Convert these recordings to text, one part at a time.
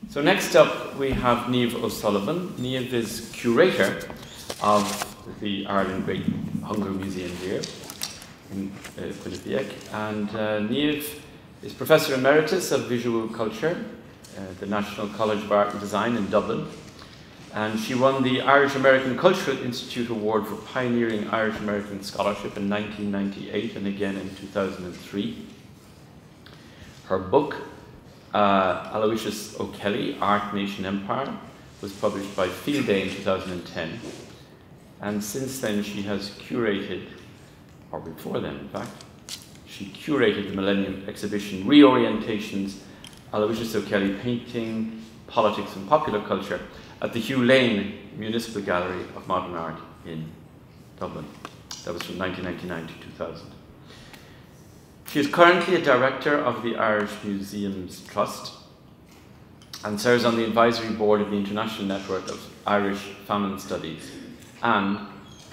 So next up we have Niamh O'Sullivan. Niamh is curator of the Ireland Great Hunger Museum here in Quinnipiac, and Niamh is Professor Emeritus of Visual Culture at the National College of Art and Design in Dublin, and she won the Irish American Cultural Institute Award for Pioneering Irish American Scholarship in 1998 and again in 2003. Her book, Aloysius O'Kelly, Art, Nation, Empire, was published by Field Day in 2010. And since then she has curated, or before then in fact, she curated the Millennium Exhibition, Reorientations, Aloysius O'Kelly, Painting, Politics and Popular Culture at the Hugh Lane Municipal Gallery of Modern Art in Dublin. That was from 1999 to 2000. She is currently a director of the Irish Museums Trust and serves on the advisory board of the International Network of Irish Famine Studies and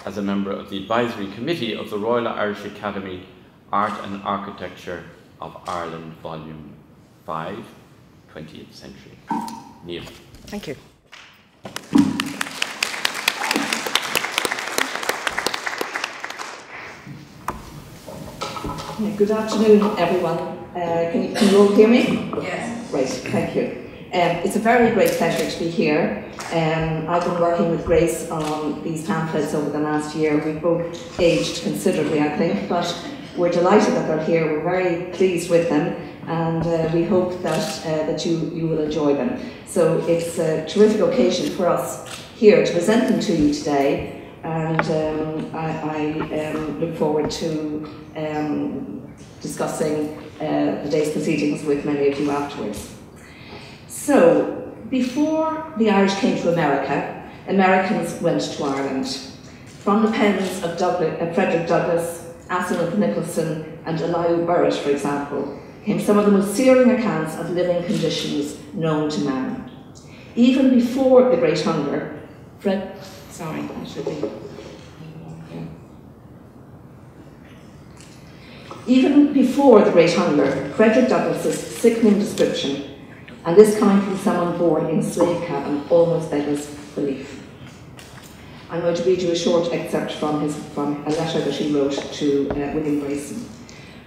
as a member of the advisory committee of the Royal Irish Academy Art and Architecture of Ireland, Volume 5, 20th Century. Niamh. Thank you. Good afternoon, everyone. Can you all hear me? Yes. Great, thank you. It's a very great pleasure to be here. I've been working with Grace on these pamphlets over the last year. We've both aged considerably, I think, but we're delighted that they're here. We're very pleased with them, and we hope that you will enjoy them. So it's a terrific occasion for us here to present them to you today, and I look forward to discussing the day's proceedings with many of you afterwards. So, before the Irish came to America, Americans went to Ireland. From the pens of Frederick Douglass, Aseneth Nicholson and Elihu Burritt, for example, came some of the most searing accounts of living conditions known to man. Even before the Great Hunger, Even before the Great Hunger, Frederick Douglass's sickening description, and this coming from someone born in a slave cabin, almost beggars belief. I'm going to read you a short excerpt from a letter that he wrote to William Grayson.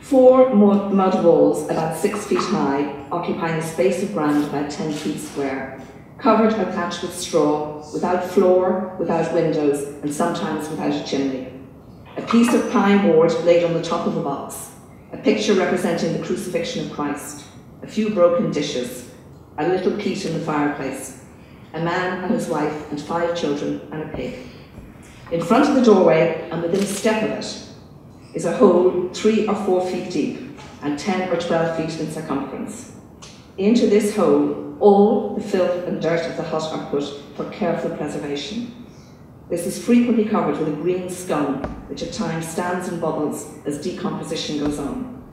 4 mud walls about 6 feet high, occupying a space of ground about 10 feet square, covered and thatched with straw, without floor, without windows, and sometimes without a chimney. A piece of pine board laid on the top of a box, a picture representing the crucifixion of Christ, a few broken dishes, a little peat in the fireplace, a man and his wife and 5 children and a pig. In front of the doorway and within a step of it is a hole 3 or 4 feet deep and 10 or 12 feet in circumference. Into this hole, all the filth and dirt of the hut are put for careful preservation. This is frequently covered with a green scum, which at times stands and bubbles as decomposition goes on.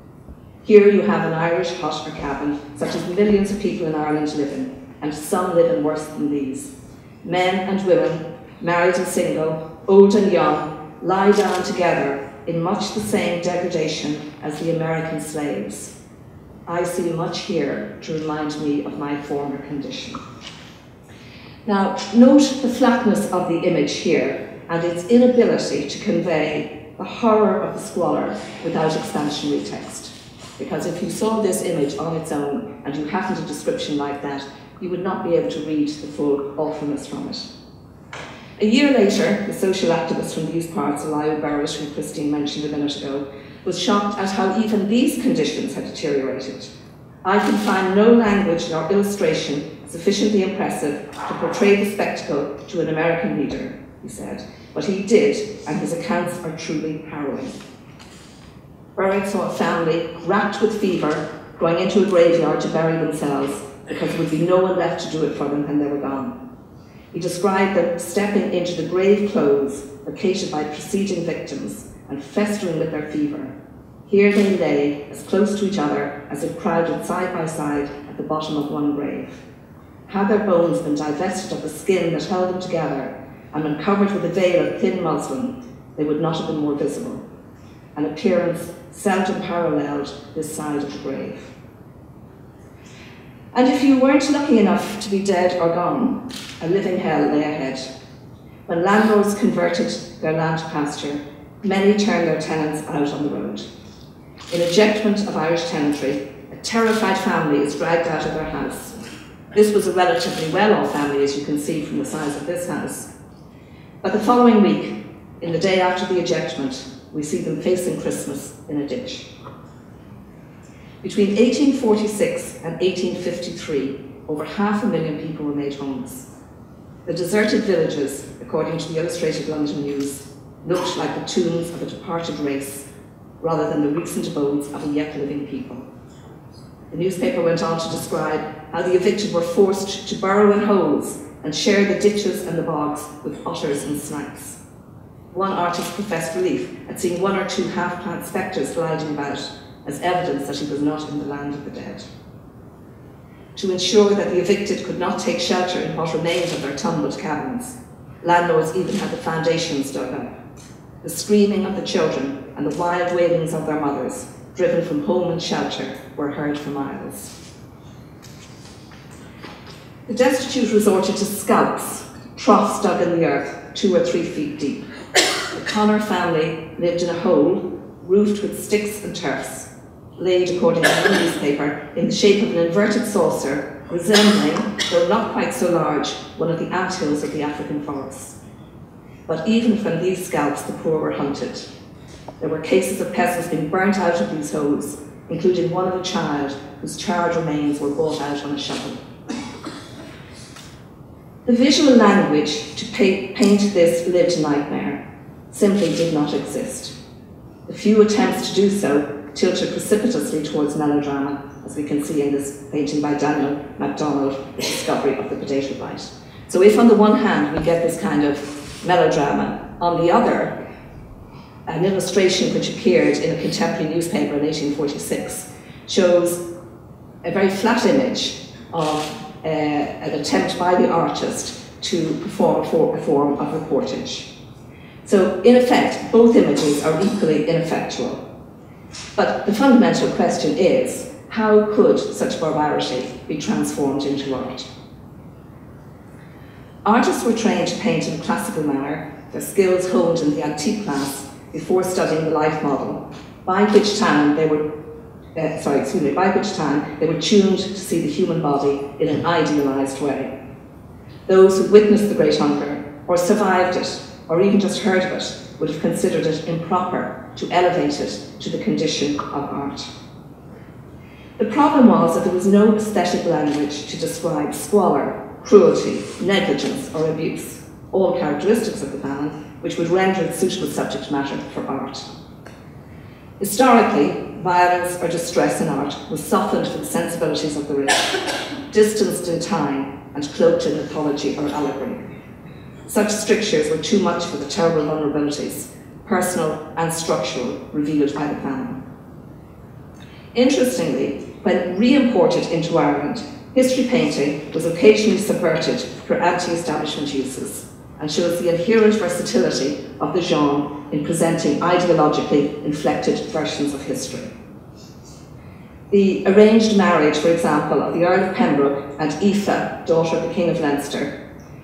Here you have an Irish hut or cabin, such as millions of people in Ireland live in, and some live in worse than these. Men and women, married and single, old and young, lie down together in much the same degradation as the American slaves. I see much here to remind me of my former condition. Now, note the flatness of the image here and its inability to convey the horror of the squalor without expansionary text. Because if you saw this image on its own and you hadn't a description like that, you would not be able to read the full awfulness from it. A year later, the social activist from these parts, Elihu Burritt, who Christine mentioned a minute ago, was shocked at how even these conditions had deteriorated. I can find no language nor illustration sufficiently impressive to portray the spectacle to an American reader, he said. But he did, and his accounts are truly harrowing. Burritt saw a family racked with fever going into a graveyard to bury themselves because there would be no one left to do it for them when they were gone. He described them stepping into the grave clothes vacated by preceding victims and festering with their fever. Here they lay as close to each other as if crowded side by side at the bottom of one grave. Had their bones been divested of the skin that held them together and been covered with a veil of thin muslin, they would not have been more visible, an appearance seldom paralleled this side of the grave. And if you weren't lucky enough to be dead or gone, a living hell lay ahead. When landlords converted their land to pasture, many turned their tenants out on the road. In ejectment of Irish tenantry, a terrified family is dragged out of their house. This was a relatively well-off family, as you can see from the size of this house. But the following week, in the day after the ejectment, we see them facing Christmas in a ditch. Between 1846 and 1853, over 500,000 people were made homeless. The deserted villages, according to the Illustrated London News, looked like the tombs of a departed race, rather than the recent abodes of a yet living people. The newspaper went on to describe how the evicted were forced to burrow in holes and share the ditches and the bogs with otters and snipes. One artist professed relief at seeing 1 or 2 half-clad spectres gliding about as evidence that he was not in the land of the dead. To ensure that the evicted could not take shelter in what remained of their tumbled cabins, landlords even had the foundations dug up. The screaming of the children and the wild wailings of their mothers, driven from home and shelter, were heard for miles. The destitute resorted to scalps, troughs dug in the earth 2 or 3 feet deep. The Connor family lived in a hole roofed with sticks and turfs, laid, according to the newspaper, in the shape of an inverted saucer, resembling, though not quite so large, one of the anthills of the African forests. But even from these scalps, the poor were hunted. There were cases of peasants being burnt out of these holes, including one of a child whose charred remains were brought out on a shovel. The visual language to paint this lived nightmare simply did not exist. The few attempts to do so tilted precipitously towards melodrama, as we can see in this painting by Daniel MacDonald, The Discovery of the Potato Blight. So if on the one hand we get this kind of melodrama, on the other, an illustration which appeared in a contemporary newspaper in 1846 shows a very flat image of an attempt by the artist to perform a form of reportage. So in effect, both images are equally ineffectual. But the fundamental question is, how could such barbarity be transformed into art? Artists were trained to paint in a classical manner, their skills honed in the antique class before studying the life model, by which time they were tuned to see the human body in an idealized way. Those who witnessed the Great Hunger, or survived it, or even just heard of it, would have considered it improper to elevate it to the condition of art. The problem was that there was no aesthetic language to describe squalor, cruelty, negligence, or abuse, all characteristics of the famine, which would render it suitable subject matter for art. Historically, violence or distress in art was softened for the sensibilities of the rich, distanced in time, and cloaked in mythology or allegory. Such strictures were too much for the terrible vulnerabilities, personal and structural, revealed by the famine. Interestingly, when re-imported into Ireland, history painting was occasionally subverted for anti-establishment uses, and shows the inherent versatility of the genre in presenting ideologically inflected versions of history. The arranged marriage, for example, of the Earl of Pembroke and Aoife, daughter of the King of Leinster,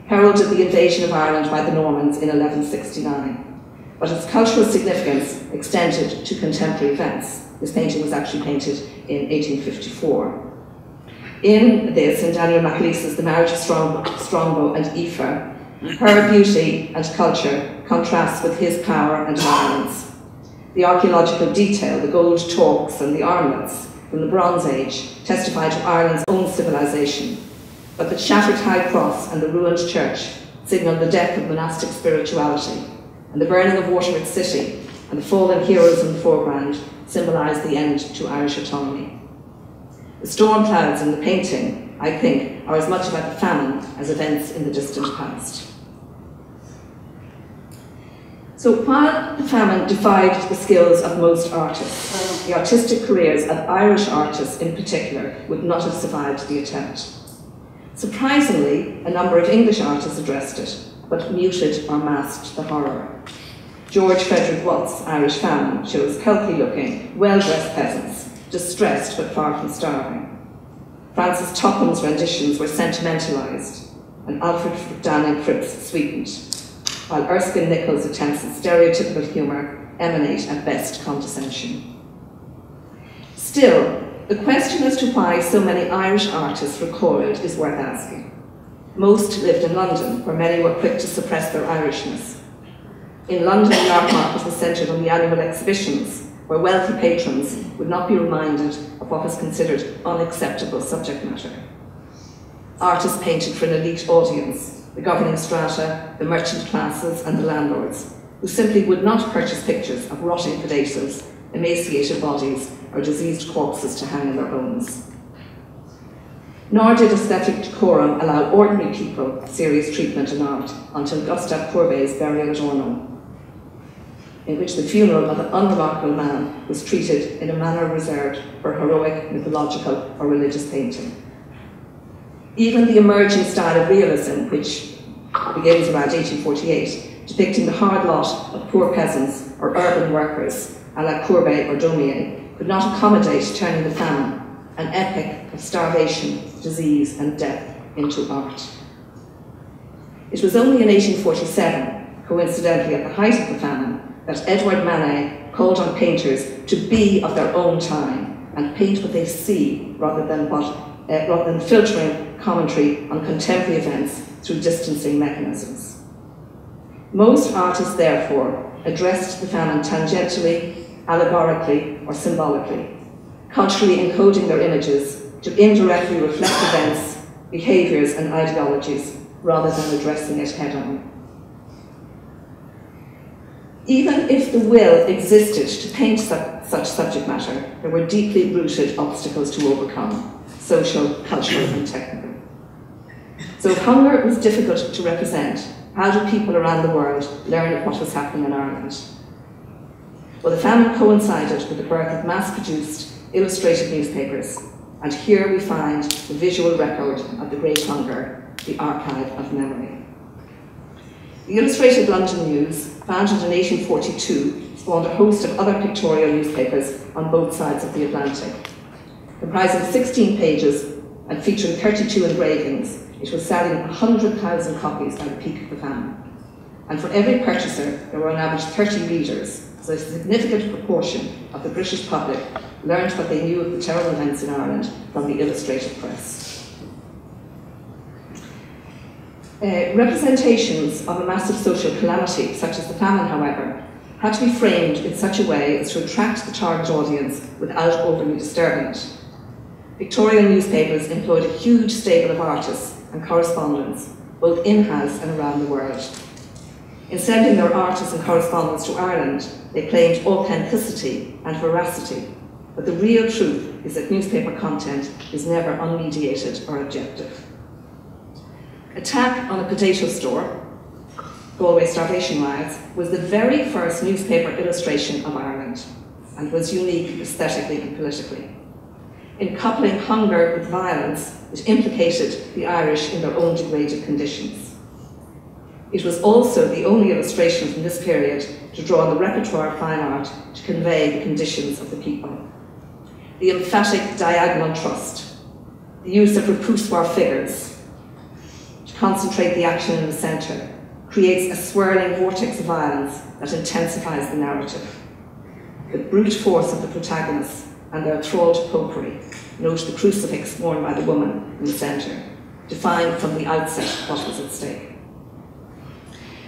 heralded the invasion of Ireland by the Normans in 1169. But its cultural significance extended to contemporary events. This painting was actually painted in 1854. In this, in Daniel MacLeese's The Marriage of Strongbow and Aoife, her beauty and culture contrasts with his power and violence. The archaeological detail, the gold torques and the armlets from the Bronze Age testify to Ireland's own civilization, but the shattered high cross and the ruined church signal the death of monastic spirituality, and the burning of Waterford City and the fallen heroes in the foreground symbolise the end to Irish autonomy. The storm clouds in the painting, I think, are as much about the famine as events in the distant past. So while the famine defied the skills of most artists, the artistic careers of Irish artists in particular would not have survived the attempt. Surprisingly, a number of English artists addressed it, but muted or masked the horror. George Frederick Watt's Irish Famine shows healthy-looking, well-dressed peasants, distressed but far from starving. Francis Topham's renditions were sentimentalised, and Alfred Downing Fripp's sweetened, while Erskine Nichols' attempts at stereotypical humour emanate at best condescension. Still, the question as to why so many Irish artists recoiled is worth asking. Most lived in London, where many were quick to suppress their Irishness. In London, the art market was centred on the annual exhibitions, where wealthy patrons would not be reminded of what was considered unacceptable subject matter. Artists painted for an elite audience, the governing strata, the merchant classes, and the landlords, who simply would not purchase pictures of rotting potatoes, emaciated bodies, or diseased corpses to hang in their homes. Nor did aesthetic decorum allow ordinary people serious treatment in art until Gustave Courbet's Burial at Ornans, in which the funeral of an unremarkable man was treated in a manner reserved for heroic, mythological, or religious painting. Even the emerging style of realism, which begins around 1848, depicting the hard lot of poor peasants or urban workers, à la Courbet or Daumier, could not accommodate turning the famine, an epic of starvation, disease, and death, into art. It was only in 1847, coincidentally at the height of the famine, that Edward Manet called on painters to be of their own time and paint what they see rather than filtering commentary on contemporary events through distancing mechanisms. Most artists, therefore, addressed the famine tangentially, allegorically, or symbolically, culturally encoding their images to indirectly reflect events, behaviours, and ideologies, rather than addressing it head-on. Even if the will existed to paint such subject matter, there were deeply rooted obstacles to overcome, social, cultural, and technical. So if hunger was difficult to represent, how did people around the world learn of what was happening in Ireland? Well, the famine coincided with the birth of mass-produced, illustrated newspapers, and here we find the visual record of the Great Hunger, the archive of memory. The Illustrated London News, founded in 1842, spawned a host of other pictorial newspapers on both sides of the Atlantic. Comprising 16 pages and featuring 32 engravings, it was selling 100,000 copies by the peak of the famine. And for every purchaser, there were on average 30 readers, so a significant proportion of the British public learned what they knew of the terrible events in Ireland from the illustrated press. Representations of a massive social calamity, such as the famine, however, had to be framed in such a way as to attract the target audience without overly disturbing it. Pictorial newspapers employed a huge stable of artists and correspondents, both in-house and around the world. In sending their artists and correspondents to Ireland, they claimed authenticity and veracity, but the real truth is that newspaper content is never unmediated or objective. Attack on a Potato Store, Galway Starvation Riots, was the very first newspaper illustration of Ireland and was unique aesthetically and politically. In coupling hunger with violence, it implicated the Irish in their own degraded conditions. It was also the only illustration from this period to draw on the repertoire of fine art to convey the conditions of the people. The emphatic diagonal trust, the use of repoussoir figures, concentrate the action in the centre, creates a swirling vortex of violence that intensifies the narrative. The brute force of the protagonists and their thralled popery, note the crucifix worn by the woman in the centre, defined from the outset what was at stake.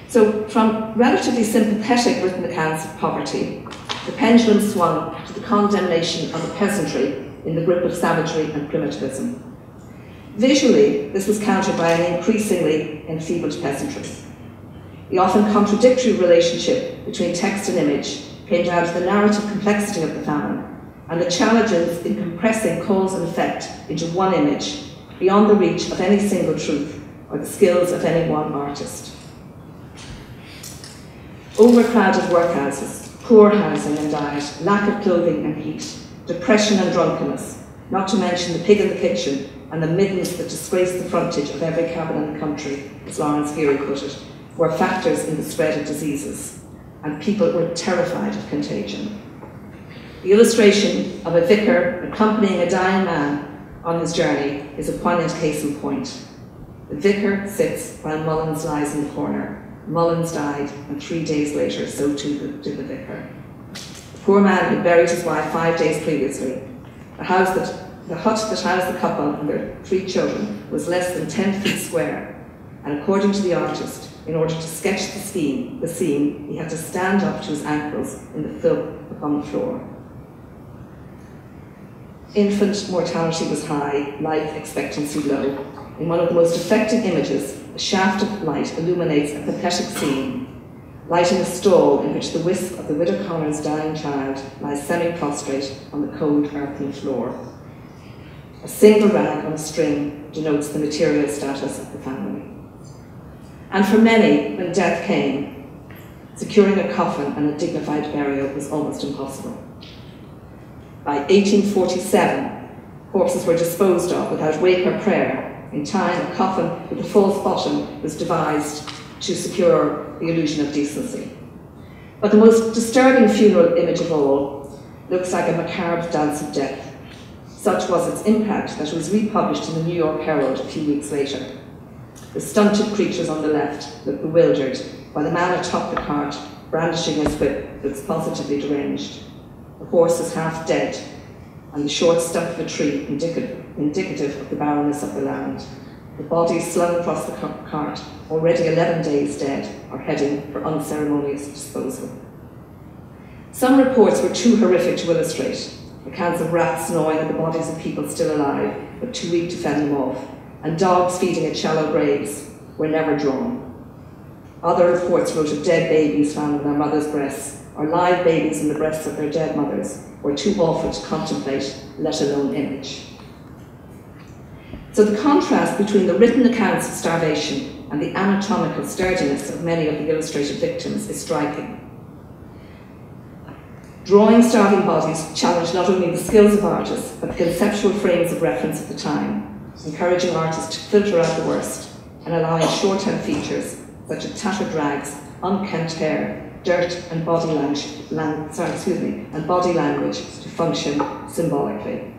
So from relatively sympathetic written accounts of poverty, the pendulum swung to the condemnation of the peasantry in the grip of savagery and primitivism. Visually, this was countered by an increasingly enfeebled peasantry. The often contradictory relationship between text and image came down to the narrative complexity of the famine and the challenges in compressing cause and effect into one image beyond the reach of any single truth or the skills of any one artist. Overcrowded workhouses, poor housing and diet, lack of clothing and heat, depression and drunkenness, not to mention the pig in the kitchen and the middens that disgrace the frontage of every cabin in the country, as Lawrence Geary put it, were factors in the spread of diseases, and people were terrified of contagion. The illustration of a vicar accompanying a dying man on his journey is a poignant case in point. The vicar sits while Mullins lies in the corner. Mullins died, and 3 days later, so too did the vicar. The poor man had buried his wife 5 days previously. The hut that housed the couple and their 3 children was less than 10 feet square, and according to the artist, in order to sketch the scene, he had to stand up to his ankles in the filth upon the floor. Infant mortality was high, life expectancy low. In one of the most affecting images, a shaft of light illuminates a pathetic scene, lighting a stall in which the wisp of the widow Connor's dying child lies semi-prostrate on the cold earthen floor. A single rag on a string denotes the material status of the family. And for many, when death came, securing a coffin and a dignified burial was almost impossible. By 1847, corpses were disposed of without wake or prayer. In time, a coffin with a false bottom was devised to secure the illusion of decency. But the most disturbing funeral image of all looks like a macabre dance of death. Such was its impact that it was republished in the New York Herald a few weeks later. The stunted creatures on the left look bewildered, while the man atop the cart, brandishing his whip, looks positively deranged. The horse is half dead, and the short stump of a tree indicative of the barrenness of the land. The bodies slung across the cart, already 11 days dead, are heading for unceremonious disposal. Some reports were too horrific to illustrate. Accounts of rats gnawing at the bodies of people still alive, but too weak to fend them off, and dogs feeding at shallow graves were never drawn. Other reports wrote of dead babies found in their mothers' breasts, or live babies in the breasts of their dead mothers, were too awful to contemplate, let alone image. So the contrast between the written accounts of starvation and the anatomical sturdiness of many of the illustrated victims is striking. Drawing starving bodies challenged not only the skills of artists, but the conceptual frames of reference at the time, encouraging artists to filter out the worst and allowing shorthand features such as tattered rags, unkempt hair, dirt and body language to function symbolically.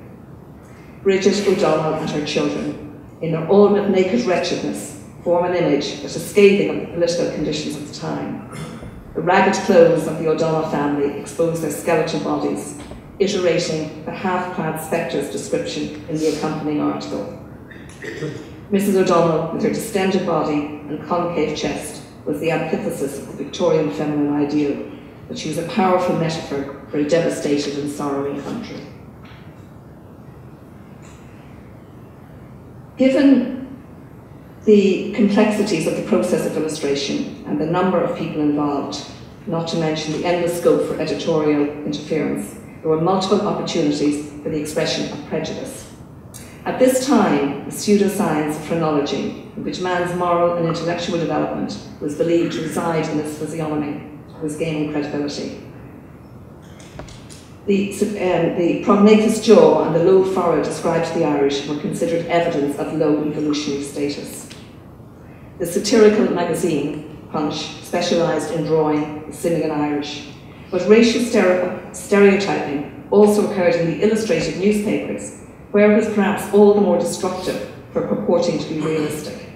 Bridget O'Donnell and her children, in their all but naked wretchedness, form an image that is scathing of the political conditions of the time. The ragged clothes of the O'Donnell family expose their skeletal bodies, iterating the half-clad spectre's description in the accompanying article. Mrs. O'Donnell, with her distended body and concave chest, was the antithesis of the Victorian feminine ideal, but she was a powerful metaphor for a devastated and sorrowing country. Given the complexities of the process of illustration and the number of people involved, not to mention the endless scope for editorial interference, there were multiple opportunities for the expression of prejudice. At this time, the pseudoscience of phrenology, in which man's moral and intellectual development was believed to reside in his physiognomy, was gaining credibility. The prognathous jaw and the low forehead ascribed to the Irish were considered evidence of low evolutionary status. The satirical magazine, Punch, specialised in drawing the Simian Irish, but racial stereotyping also occurred in the illustrated newspapers, where it was perhaps all the more destructive for purporting to be realistic.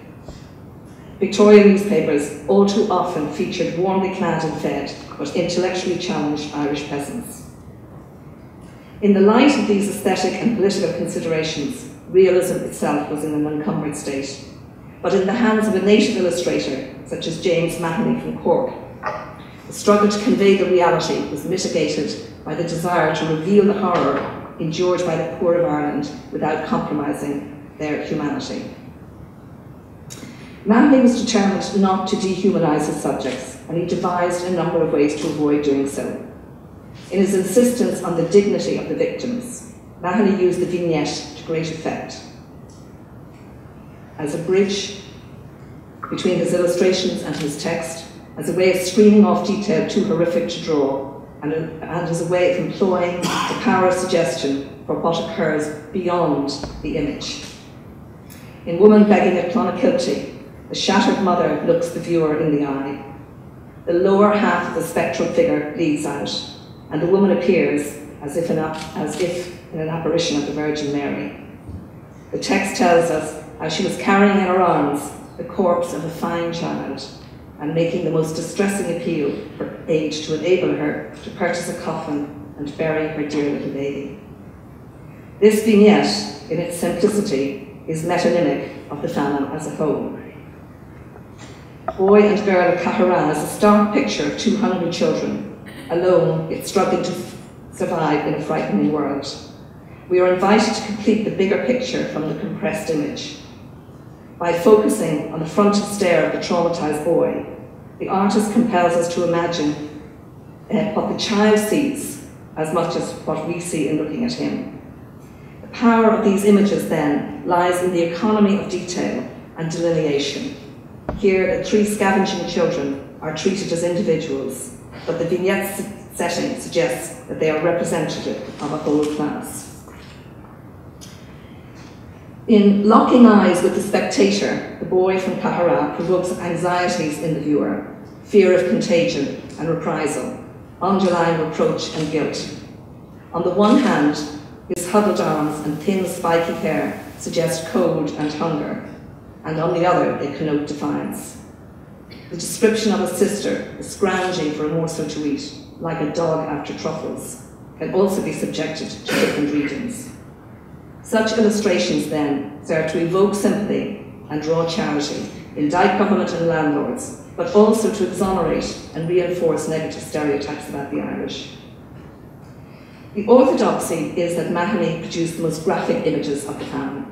Victorian newspapers all too often featured warmly clad and fed, but intellectually challenged Irish peasants. In the light of these aesthetic and political considerations, realism itself was in an encumbered state. But in the hands of a native illustrator, such as James Mahoney from Cork, the struggle to convey the reality was mitigated by the desire to reveal the horror endured by the poor of Ireland without compromising their humanity. Mahoney was determined not to dehumanise his subjects, and he devised a number of ways to avoid doing so. In his insistence on the dignity of the victims, Mahoney used the vignette to great effect as a bridge between his illustrations and his text, as a way of screening off detail too horrific to draw, and as a way of employing the power of suggestion for what occurs beyond the image. In Woman Begging at Clonakilty, the shattered mother looks the viewer in the eye. The lower half of the spectral figure bleeds out, and the woman appears as if in an apparition of the Virgin Mary. The text tells us how she was carrying in her arms the corpse of a fine child and making the most distressing appeal for aid to enable her to purchase a coffin and bury her dear little baby. This vignette, in its simplicity, is metonymic of the famine as a whole. Boy and girl of Caharan is a stark picture of two hungry children, alone yet struggling to survive in a frightening world. We are invited to complete the bigger picture from the compressed image. By focusing on the frontal stare of the traumatized boy, the artist compels us to imagine what the child sees as much as what we see in looking at him. The power of these images, then, lies in the economy of detail and delineation. Here, the three scavenging children are treated as individuals, but the vignette setting suggests that they are representative of a whole class. In locking eyes with the spectator, the boy from Kahara provokes anxieties in the viewer, fear of contagion and reprisal, underlying reproach and guilt. On the one hand, his huddled arms and thin spiky hair suggest cold and hunger, and on the other they connote defiance. The description of a sister scrounging for a morsel to eat, like a dog after truffles, can also be subjected to different readings. Such illustrations, then, serve to evoke sympathy and draw charity, indict government and landlords, but also to exonerate and reinforce negative stereotypes about the Irish. The orthodoxy is that Mahoney produced the most graphic images of the famine.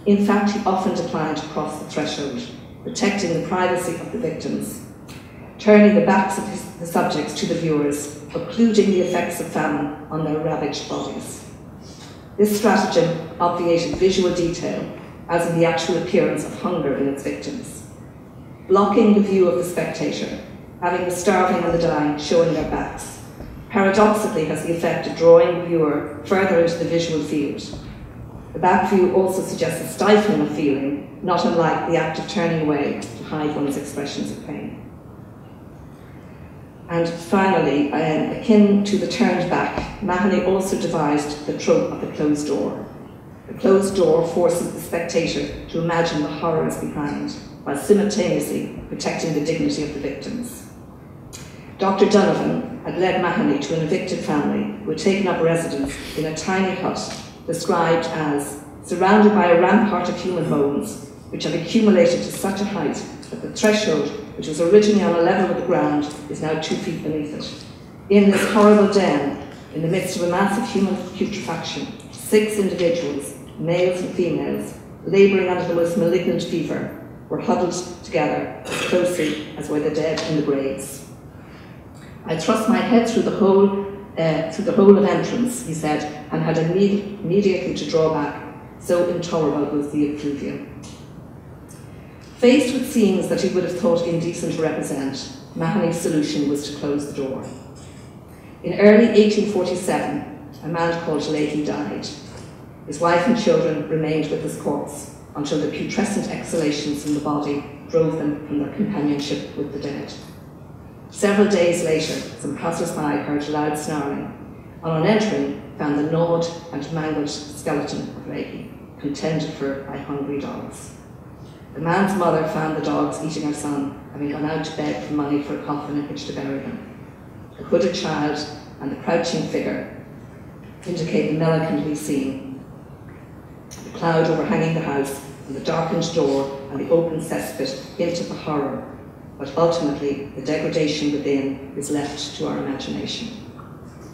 In fact, he often declined to cross the threshold, protecting the privacy of the victims, turning the backs of the subjects to the viewers, occluding the effects of famine on their ravaged bodies. This stratagem obviated visual detail, as in the actual appearance of hunger in its victims, blocking the view of the spectator, having the starving and the dying showing their backs. Paradoxically has the effect of drawing the viewer further into the visual field. The back view also suggests a stifling of feeling, not unlike the act of turning away to hide one's expressions of pain. And finally, akin to the turned back, Mahoney also devised the trope of the closed door. The closed door forces the spectator to imagine the horrors behind, while simultaneously protecting the dignity of the victims. Dr. Donovan had led Mahoney to an evicted family who had taken up residence in a tiny hut described as surrounded by a rampart of human bones, which have accumulated to such a height that the threshold, which was originally on a level with the ground, is now 2 feet beneath it. In this horrible den, in the midst of a mass of human putrefaction, 6 individuals, males and females, labouring under the most malignant fever, were huddled together as closely as were the dead in the graves. I thrust my head through the hole of entrance, he said, and had immediately to draw back, so intolerable was the effluvium. Faced with scenes that he would have thought indecent to represent, Mahoney's solution was to close the door. In early 1847, a man called Leahy died. His wife and children remained with his corpse until the putrescent exhalations from the body drove them from their companionship with the dead. Several days later, some passers-by heard loud snarling, and on entering, found the gnawed and mangled skeleton of Leahy, contended for by hungry dogs. The man's mother found the dogs eating her son, having gone out to beg for money for a coffin in which to bury him. The hooded child and the crouching figure indicate the melancholy scene. The cloud overhanging the house, and the darkened door, and the open cesspit hint at the horror, but ultimately the degradation within is left to our imagination.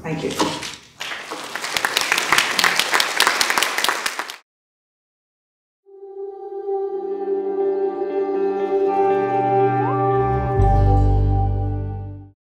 Thank you.